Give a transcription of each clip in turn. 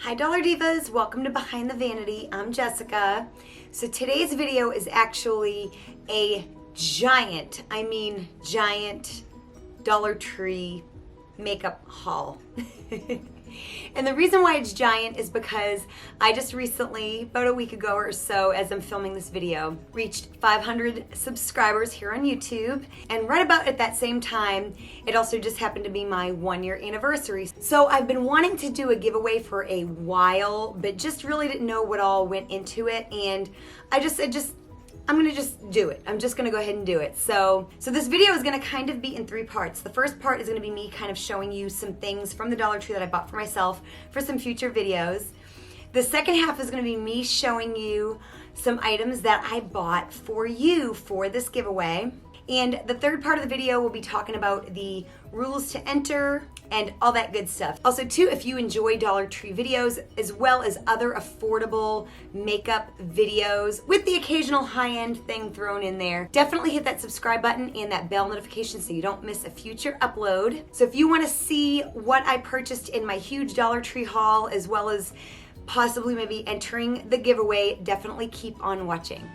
Hi Dollar Divas, welcome to Behind the Vanity. I'm Jessica. So today's video is actually a giant, giant Dollar Tree makeup haul. And the reason why it's giant is because I just recently, about a week ago or so, as I'm filming this video, reached 500 subscribers here on YouTube. And right about at that same time, it also just happened to be my 1-year anniversary. So I've been wanting to do a giveaway for a while, but just really didn't know what all went into it. And I'm gonna just do it. I'm just gonna go ahead and do it. So this video is gonna kind of be in 3 parts. The first part is gonna be me kind of showing you some things from the Dollar Tree that I bought for myself for some future videos. The second half is gonna be me showing you some items that I bought for you for this giveaway. And the third part of the video will be talking about the rules to enter and all that good stuff. Also too, if you enjoy Dollar Tree videos as well as other affordable makeup videos with the occasional high-end thing thrown in there, definitely hit that subscribe button and that bell notification so you don't miss a future upload. So if you want to see what I purchased in my huge Dollar Tree haul as well as possibly maybe entering the giveaway, definitely keep on watching.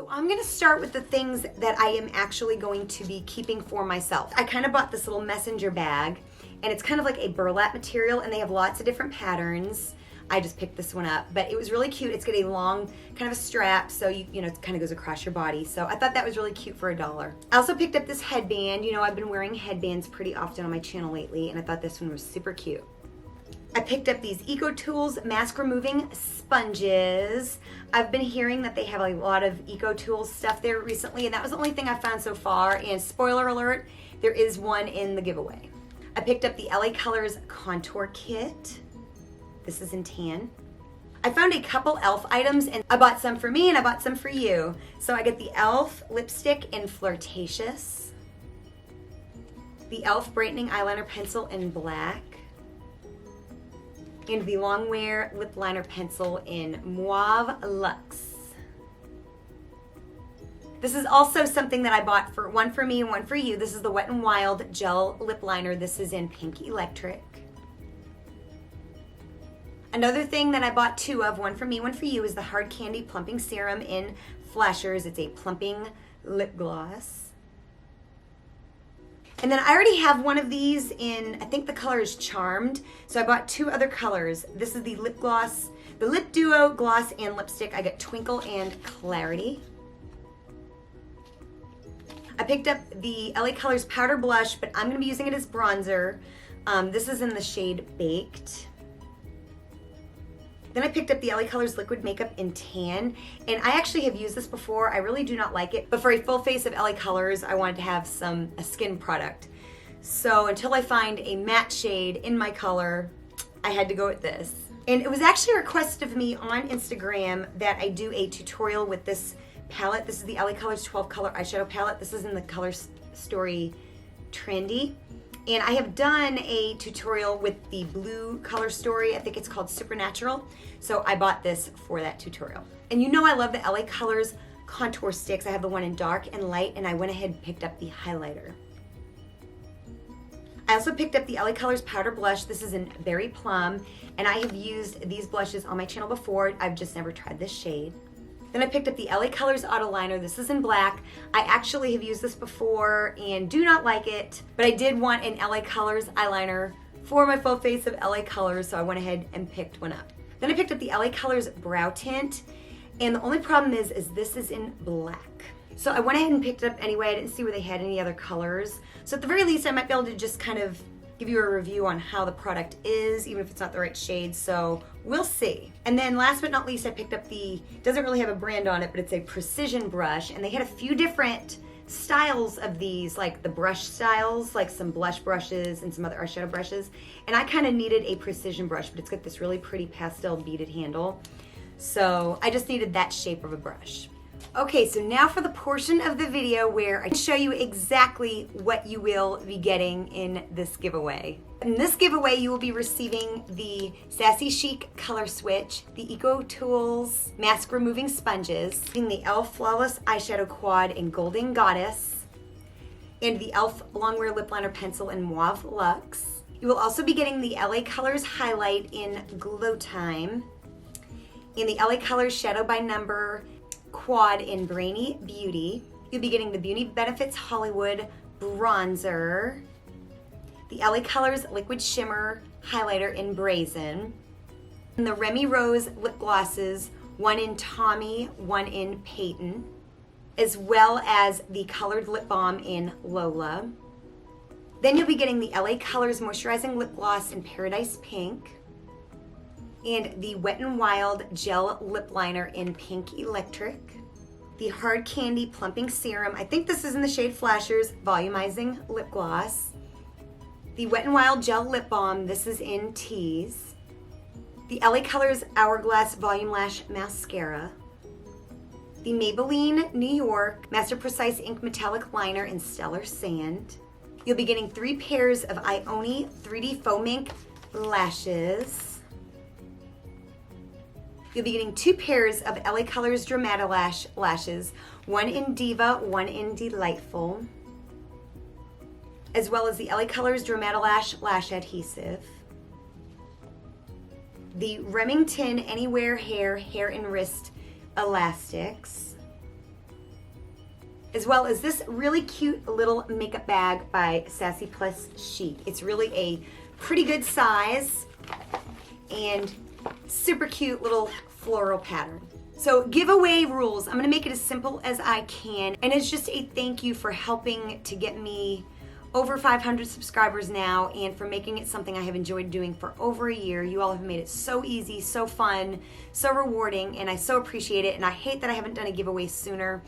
I'm gonna start with the things that I am actually going to be keeping for myself. I kind of bought this little messenger bag, and it's kind of like a burlap material, and they have lots of different patterns. I just picked this one up, but it was really cute. It's got a long kind of a strap, so you know, it kind of goes across your body. So I thought that was really cute for $1. I also picked up this headband. You know, I've been wearing headbands pretty often on my channel lately, and I thought this one was super cute. I picked up these Ecotools mask removing sponges. I've been hearing that they have a lot of Ecotools stuff there recently, and that was the only thing I found so far. And spoiler alert, there is one in the giveaway. I picked up the LA Colors contour kit. This is in tan. I found a couple e.l.f. items, and I bought some for me and I bought some for you. So I got the e.l.f. lipstick in Flirtatious, the e.l.f. brightening eyeliner pencil in black, and the Longwear lip liner pencil in Mauve Luxe. This is also something that I bought for one for me and one for you. This is the Wet n Wild gel lip liner. This is in Pink Electric. Another thing that I bought 2 of, one for me, one for you, is the Hard Candy Plumping Serum in Flashers. It's a plumping lip gloss. And then I already have one of these in, I think the color is Charmed. So I bought 2 other colors. This is the lip gloss, the Lip Duo gloss and lipstick. I got Twinkle and Clarity. I picked up the LA Colors powder blush, but I'm gonna be using it as bronzer. This is in the shade Baked. Then I picked up the LA Colors liquid makeup in tan, and I actually have used this before. I really do not like it, but for a full face of LA Colors, I wanted to have a skin product. So until I find a matte shade in my color, I had to go with this. And it was actually requested of me on Instagram that I do a tutorial with this palette. This is the LA Colors 12 color eyeshadow palette. This is in the Color Story Trendy. And I have done a tutorial with the blue color story. I think it's called Supernatural. So I bought this for that tutorial. And you know I love the LA Colors contour sticks. I have the one in dark and light, and I went ahead and picked up the highlighter. I also picked up the LA Colors powder blush. This is in Berry Plum, and I have used these blushes on my channel before. I've just never tried this shade. Then I picked up the LA Colors Auto Liner. This is in black. I actually have used this before and do not like it, but I did want an LA Colors eyeliner for my full face of LA Colors, so I went ahead and picked one up. Then I picked up the LA Colors Brow Tint, and the only problem is this is in black. So I went ahead and picked it up anyway. I didn't see where they had any other colors. So at the very least, I might be able to just kind of give you a review on how the product is, even if it's not the right shade, so we'll see. And then last but not least, I picked up doesn't really have a brand on it, but it's a precision brush, and they had a few different styles of these, like the brush styles, like some blush brushes and some other eyeshadow brushes, and I kind of needed a precision brush, but it's got this really pretty pastel beaded handle, so I just needed that shape of a brush. Okay, so now for the portion of the video where I show you exactly what you will be getting in this giveaway. In this giveaway, you will be receiving the Sassy Chic Color Switch, the Ecotools Mask Removing Sponges, the e.l.f. Flawless Eyeshadow Quad in Golden Goddess, and the e.l.f. Longwear Lip Liner Pencil in Mauve Luxe. You will also be getting the LA Colors Highlight in Glow Time, and the LA Colors Shadow by Number Quad in Brainy Beauty. You'll be getting the Beauty Benefits Hollywood Bronzer, the LA Colors Liquid Shimmer Highlighter in Brazen, and the Remy Rose Lip Glosses, one in Tommy, one in Peyton, as well as the Colored Lip Balm in Lola. Then you'll be getting the LA Colors Moisturizing Lip Gloss in Paradise Pink, and the Wet n Wild Gel Lip Liner in Pink Electric, the Hard Candy Plumping Serum, I think this is in the shade Flashers Volumizing Lip Gloss, the Wet n Wild Gel Lip Balm, this is in Tease, the LA Colors Hourglass Volume Lash Mascara, the Maybelline New York Master Precise Ink Metallic Liner in Stellar Sand. You'll be getting 3 pairs of Ioni 3D Faux Mink Lashes. You'll be getting 2 pairs of LA Colors Dramatilash lashes, one in Diva, one in Delightful, as well as the LA Colors Dramatilash Lash Adhesive, the Remington Anywhere Hair and Wrist Elastics, as well as this really cute little makeup bag by Sassy Plus Chic. It's really a pretty good size and super cute little floral pattern. So giveaway rules, I'm gonna make it as simple as I can, and it's just a thank you for helping to get me over 500 subscribers now, and for making it something I have enjoyed doing for over a year. You all have made it so easy, so fun, so rewarding, and I so appreciate it. And I hate that I haven't done a giveaway sooner,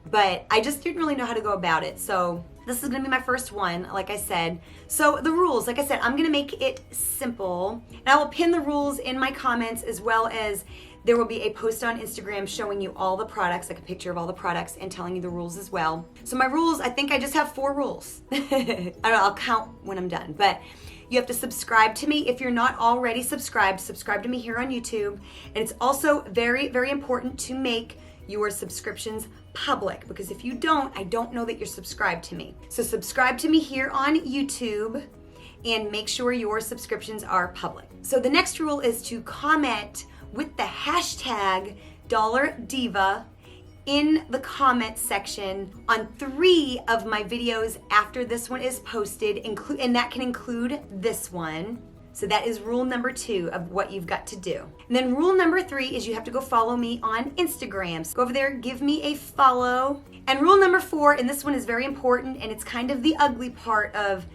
but I just didn't really know how to go about it. So this is gonna be my first one, like I said. So the rules, like I said, I'm gonna make it simple, and I will pin the rules in my comments, as well as there will be a post on Instagram showing you all the products, like a picture of all the products, and telling you the rules as well. So my rules, I think I just have 4 rules. I don't know, I'll count when I'm done, but you have to subscribe to me. If you're not already subscribed, subscribe to me here on YouTube. And it's also very, very important to make your subscriptions public, because if you don't, I don't know that you're subscribed to me. So subscribe to me here on YouTube and make sure your subscriptions are public. So the next rule is to comment with the hashtag Dollar Diva in the comment section on 3 of my videos after this one is posted, and that can include this one. So that is rule number 2 of what you've got to do. And then rule number 3 is you have to go follow me on Instagram. So go over there, give me a follow. And rule number 4, and this one is very important, and it's kind of the ugly part of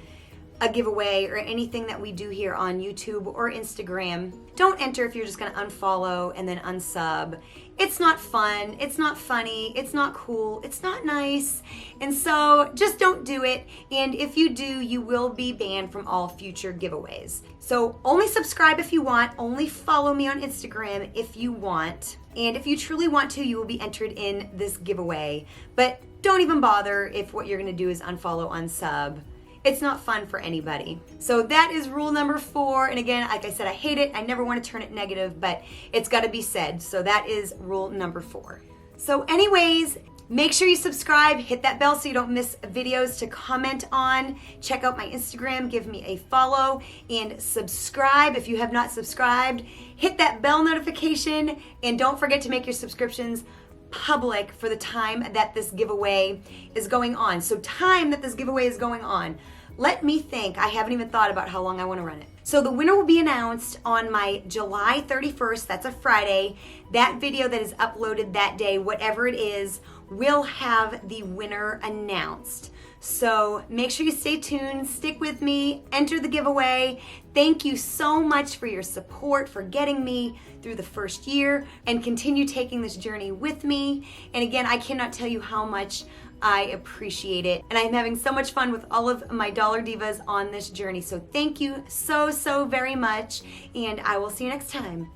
a giveaway or anything that we do here on YouTube or Instagram. Don't enter if you're just gonna unfollow and then unsub. It's not fun, it's not funny, it's not cool, it's not nice, and so just don't do it. And if you do, you will be banned from all future giveaways. So only subscribe if you want, only follow me on Instagram if you want, and if you truly want to, you will be entered in this giveaway. But don't even bother if what you're gonna do is unfollow, unsub. It's not fun for anybody. So that is rule number 4. And again, like I said, I hate it. I never want to turn it negative, but it's got to be said. So that is rule number 4. So anyways, make sure you subscribe, hit that bell so you don't miss videos to comment on. Check out my Instagram, give me a follow, and subscribe if you have not subscribed. Hit that bell notification, and don't forget to make your subscriptions public for the time that this giveaway is going on. So time that this giveaway is going on. Let me think. I haven't even thought about how long I want to run it. So the winner will be announced on my July 31st. That's a Friday. That video that is uploaded that day, whatever it is, will have the winner announced. So make sure you stay tuned, stick with me, enter the giveaway. Thank you so much for your support, for getting me through the first year, and continue taking this journey with me. And again, I cannot tell you how much I appreciate it. And I'm having so much fun with all of my Dollar Divas on this journey. So thank you so, so very much. And I will see you next time.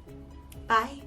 Bye.